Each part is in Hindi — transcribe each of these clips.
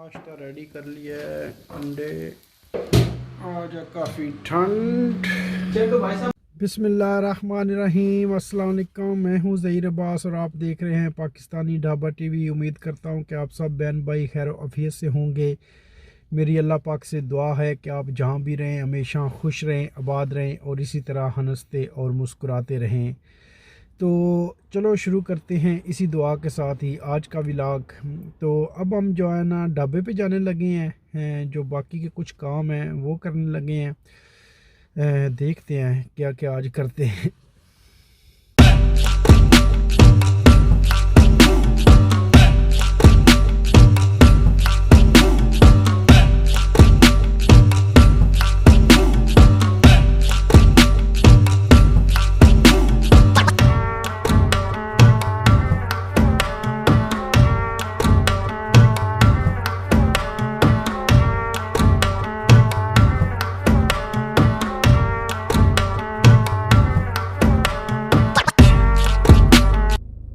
नाश्ता रेडी कर लिया है। अंडे आज काफ़ी ठंड। बिस्मिल्लाहिर्रहमानिर्रहीम। अस्सलाम वालेकुम। मैं हूँ ज़हीर अब्बास और आप देख रहे हैं पाकिस्तानी ढाबा टीवी। उम्मीद करता हूँ कि आप सब बहन भाई खैर आफियत से होंगे। मेरी अल्लाह पाक से दुआ है कि आप जहाँ भी रहें हमेशा खुश रहें, आबाद रहें और इसी तरह हंसते और मुस्कुराते रहें। तो चलो शुरू करते हैं इसी दुआ के साथ ही आज का व्लॉग। तो अब हम जो है ना ढाबे पे जाने लगे हैं, जो बाकी के कुछ काम हैं वो करने लगे हैं। देखते हैं क्या क्या आज करते हैं।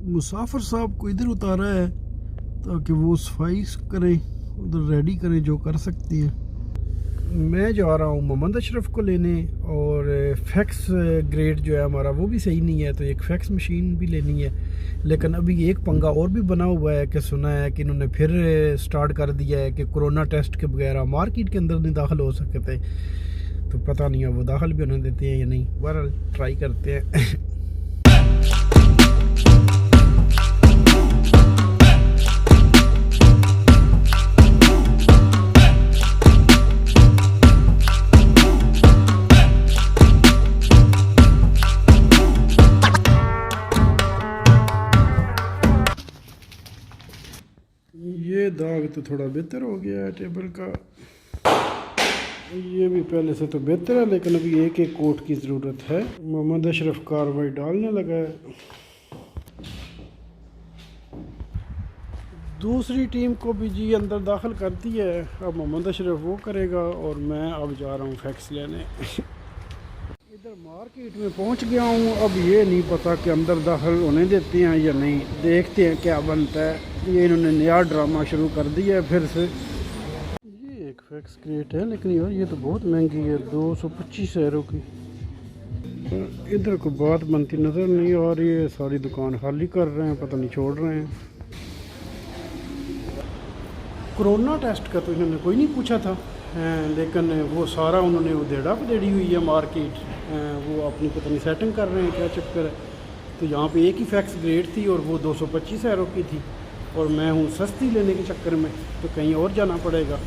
मुसाफिर साहब को इधर उतारा है ताकि वो सफाई करें, उधर रेडी करें जो कर सकती हैं। मैं जा रहा हूँ मोहम्मद अशरफ को लेने और फैक्स ग्रेड जो है हमारा वो भी सही नहीं है, तो एक फैक्स मशीन भी लेनी है। लेकिन अभी एक पंगा और भी बना हुआ है कि सुना है कि इन्होंने फिर स्टार्ट कर दिया है कि कोरोना टेस्ट के बगैर मार्केट के अंदर नहीं दाखिल हो सकते। तो पता नहीं है वो दाखिल भी होने देते हैं या नहीं, बहरहाल ट्राई करते हैं। ये दाग तो थोड़ा बेहतर हो गया है टेबल का, ये भी पहले से तो बेहतर है, लेकिन अभी एक एक कोट की ज़रूरत है। मोहम्मद अशरफ कार्रवाई डालने लगा है। दूसरी टीम को भी जी अंदर दाखिल कर दिया है। अब मोहम्मद अशरफ वो करेगा और मैं अब जा रहा हूँ फैक्स लेने। इधर मार्केट में पहुँच गया हूँ। अब ये नहीं पता कि अंदर दाखिल होने देते हैं या नहीं, देखते हैं क्या बनता है। ये इन्होंने नया ड्रामा शुरू कर दिया है फिर से। ये एक फैक्स क्रिएट है, लेकिन यार ये तो बहुत महंगी है, 225 यूरो की। इधर को बात बनती नज़र नहीं आ रही है, सारी दुकान खाली कर रहे हैं, पता नहीं छोड़ रहे हैं। कोरोना टेस्ट का तो इन्होंने कोई नहीं पूछा था, लेकिन वो सारा उन्होंने उधेड़ा पधेड़ी हुई है मार्केट। वो अपनी पता नहीं सेटिंग कर रहे हैं, क्या चक्कर है। तो यहाँ पे एक ही फैक्स ग्रेड थी और वो 225 यूरो की थी, और मैं हूँ सस्ती लेने के चक्कर में, तो कहीं और जाना पड़ेगा।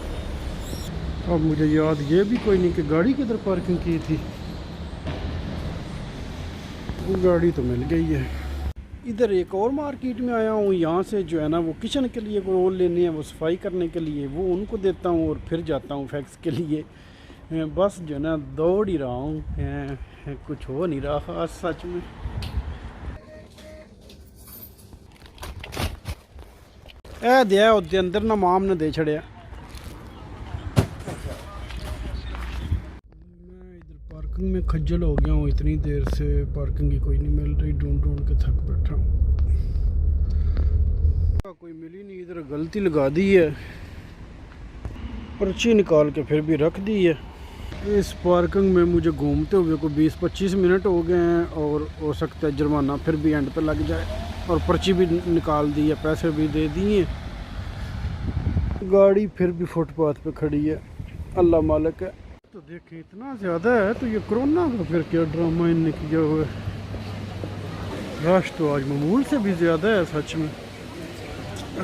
अब मुझे याद ये भी कोई नहीं कि गाड़ी किधर पार्किंग की थी। वो गाड़ी तो मिल गई है। इधर एक और मार्केट में आया हूँ, यहाँ से जो है ना वो किचन के लिए कोई रोल लेने हैं, वो सफाई करने के लिए, वो उनको देता हूँ और फिर जाता हूँ फैक्स के लिए। बस जो है ना दौड़ ही रहा हूँ, कुछ हो नहीं रहा खास सच में। ए दिया उसके अंदर ना माम ने दे छड़िया। मैं इधर पार्किंग में खज्जल हो गया हूँ, इतनी देर से पार्किंग ही कोई नहीं मिल रही, ढूंढ ढूंढ के थक बैठा हूँ। कोई मिली नहीं, इधर गलती लगा दी है, पर्ची निकाल के फिर भी रख दी है। इस पार्किंग में मुझे घूमते हुए को 20-25 मिनट हो गए हैं, और हो सकता है जुर्माना फिर भी एंड पे लग जाए। और पर्ची भी निकाल दी है, पैसे भी दे दिए। गाड़ी फिर भी फुटपाथ पे खड़ी है, अल्लाह मालिक है। तो देखें इतना ज़्यादा है, तो ये कोरोना का फिर क्या ड्रामा इनने किया हुआ है। रश तो आज मामूल से भी ज़्यादा है सच में।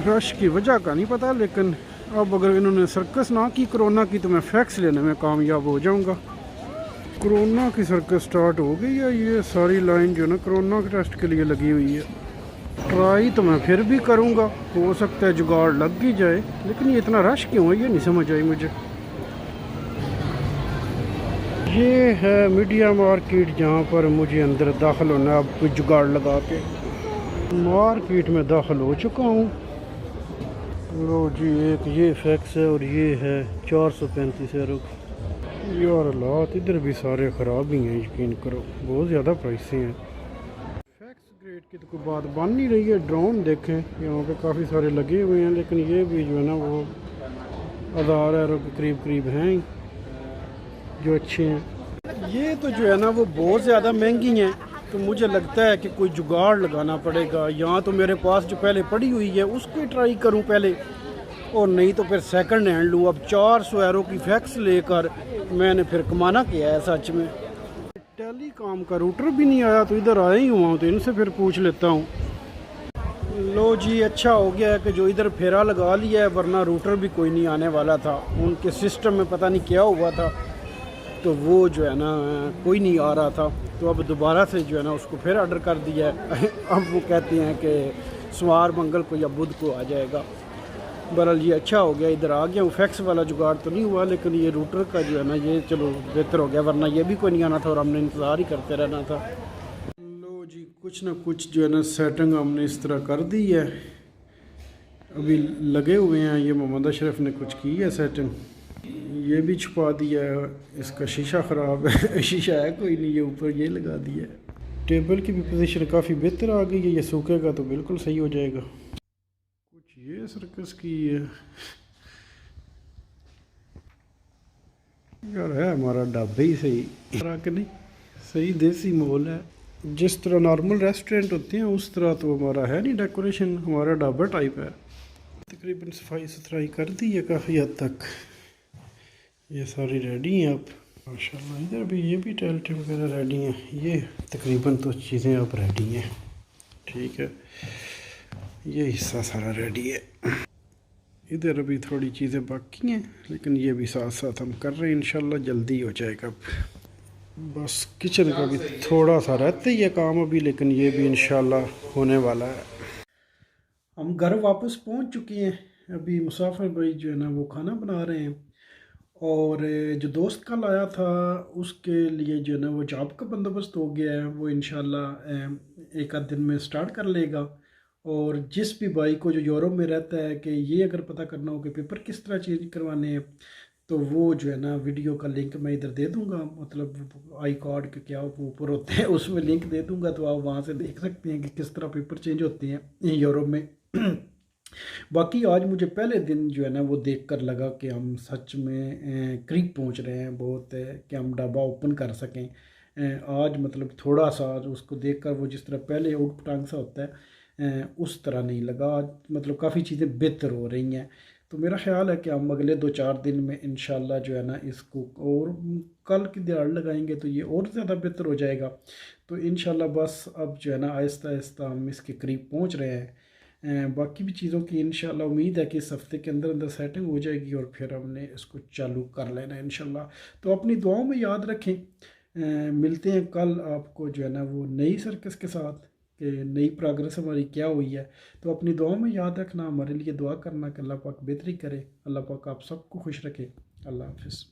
रश की वजह का नहीं पता, लेकिन अब अगर इन्होंने सर्कस ना की कोरोना की, तो मैं फैक्स लेने में कामयाब हो जाऊंगा। कोरोना की सर्कस स्टार्ट हो गई है। ये सारी लाइन जो है ना कोरोना के टेस्ट के लिए लगी हुई है। ट्राई तो मैं फिर भी करूंगा, हो सकता है जुगाड़ लग ही जाए, लेकिन ये इतना रश क्यों है ये नहीं समझ आई मुझे। ये है मीडिया मार्केट, जहाँ पर मुझे अंदर दाखिल होना है। अब कोई जुगाड़ लगा के मार्केट में दाखिल हो चुका हूँ। लो जी, एक ये फैक्स है और ये है 435 यूरो। यार हालात इधर भी सारे ख़राब ही हैं, यकीन करो, बहुत ज़्यादा प्राइसें हैं। फैक्स ग्रेड की तो कोई बात बन नहीं रही है। ड्रोन देखें, यहाँ पे काफ़ी सारे लगे हुए हैं, लेकिन ये भी जो है ना वो 1000 के करीब करीब हैं जो अच्छे हैं। ये तो जो है ना वो बहुत ज़्यादा महंगी हैं, तो मुझे लगता है कि कोई जुगाड़ लगाना पड़ेगा। यहाँ तो मेरे पास जो पहले पड़ी हुई है उसको ही ट्राई करूँ पहले, और नहीं तो फिर सेकंड हैंड लूँ। अब 400 यूरो की फैक्स लेकर मैंने फिर कमाना किया है सच में। टेली काम का रूटर भी नहीं आया, तो इधर आया ही हुआ हूँ, तो इनसे फिर पूछ लेता हूँ। लो जी, अच्छा हो गया है कि जो इधर फेरा लगा लिया है, वरना रूटर भी कोई नहीं आने वाला था। उनके सिस्टम में पता नहीं क्या हुआ था, तो वो जो है ना कोई नहीं आ रहा था। तो अब दोबारा से जो है ना उसको फिर ऑर्डर कर दिया है। अब वो कहते हैं कि सोमवार मंगल को या बुध को आ जाएगा। बहरहाल ये अच्छा हो गया, इधर आ गया हूँ। फैक्स वाला जुगाड़ तो नहीं हुआ, लेकिन ये रूटर का जो है ना ये चलो बेहतर हो गया, वरना ये भी कोई नहीं आना था और हमने इंतज़ार ही करते रहना था। लो जी, कुछ ना कुछ जो है ना सेटिंग हमने इस तरह कर दी है, अभी लगे हुए हैं। ये मोहम्मद अशरफ ने कुछ की है सेटिंग, ये भी छुपा दिया है। इसका शीशा ख़राब है। शीशा है कोई नहीं, ये ऊपर ये लगा दिया है। टेबल की भी पोजीशन काफ़ी बेहतर आ गई है, ये सूखेगा तो बिल्कुल सही हो जाएगा। कुछ ये सर्कस की है यार, है हमारा ढाबा ही सही कि नहीं, सही देसी माहौल है। जिस तरह नॉर्मल रेस्टोरेंट होते हैं उस तरह तो हमारा है नहीं डेकोरेशन, हमारा ढाबा टाइप है। तकरीबन सफाई सुथराई कर दी है काफ़ी हद तक, ये सारी रेडी हैं अब माशाल्लाह। इधर भी ये भी टेल्ट वगैरह रेडी हैं, ये तकरीबन तो चीज़ें अब रेडी हैं। ठीक है, ये हिस्सा सारा रेडी है। इधर अभी थोड़ी चीज़ें बाकी हैं, लेकिन ये भी साथ साथ हम कर रहे हैं, इंशाल्लाह जल्दी हो जाएगा। अब बस किचन का भी थोड़ा सा रहता ही है काम अभी, लेकिन ये भी इंशाल्लाह होने वाला है। हम घर वापस पहुंच चुके हैं। अभी मुसाफिर भाई जो है ना वो खाना बना रहे हैं, और जो दोस्त कल आया था उसके लिए जो है ना वो जॉब का बंदोबस्त हो गया है। वो इंशाल्लाह एक आध दिन में स्टार्ट कर लेगा। और जिस भी भाई को जो यूरोप में रहता है कि ये अगर पता करना हो कि पेपर किस तरह चेंज करवाने हैं, तो वो जो है ना वीडियो का लिंक मैं इधर दे दूंगा, मतलब आई कार्ड के क्या ऊपर होते हैं उसमें लिंक दे दूंगा, तो आप वहाँ से देख सकते हैं कि किस तरह पेपर चेंज होते हैं यूरोप में। बाकी आज मुझे पहले दिन जो है ना वो देखकर लगा कि हम सच में करीब पहुंच रहे हैं बहुत, कि हम ढाबा ओपन कर सकें। आज मतलब थोड़ा सा उसको देखकर वो जिस तरह पहले उठ पटांग सा होता है उस तरह नहीं लगा। आज मतलब काफ़ी चीज़ें बेहतर हो रही हैं। तो मेरा ख्याल है कि हम अगले 2-4 दिन में इंशाल्लाह जो है ना इसको, और कल की दिहाड़ लगाएंगे तो ये और ज़्यादा बेहतर हो जाएगा। तो इंशाल्लाह बस अब जो है ना आहिस्ता आहिस्ता हम इसके करीब पहुंच रहे हैं। बाकी भी चीज़ों की इंशाल्लाह उम्मीद है कि इस हफ्ते के अंदर अंदर सेटिंग हो जाएगी, और फिर हमने इसको चालू कर लेना है इंशाल्लाह। तो अपनी दुआओं में याद रखें। मिलते हैं कल आपको जो है ना वो नई सर्कस के साथ, कि नई प्रोग्रेस हमारी क्या हुई है। तो अपनी दुआओं में याद रखना, हमारे लिए दुआ करना कि अल्लाह पाक बेहतरी करे। अल्लाह पाक आप सबको खुश रखे। अल्लाह हाफिज़।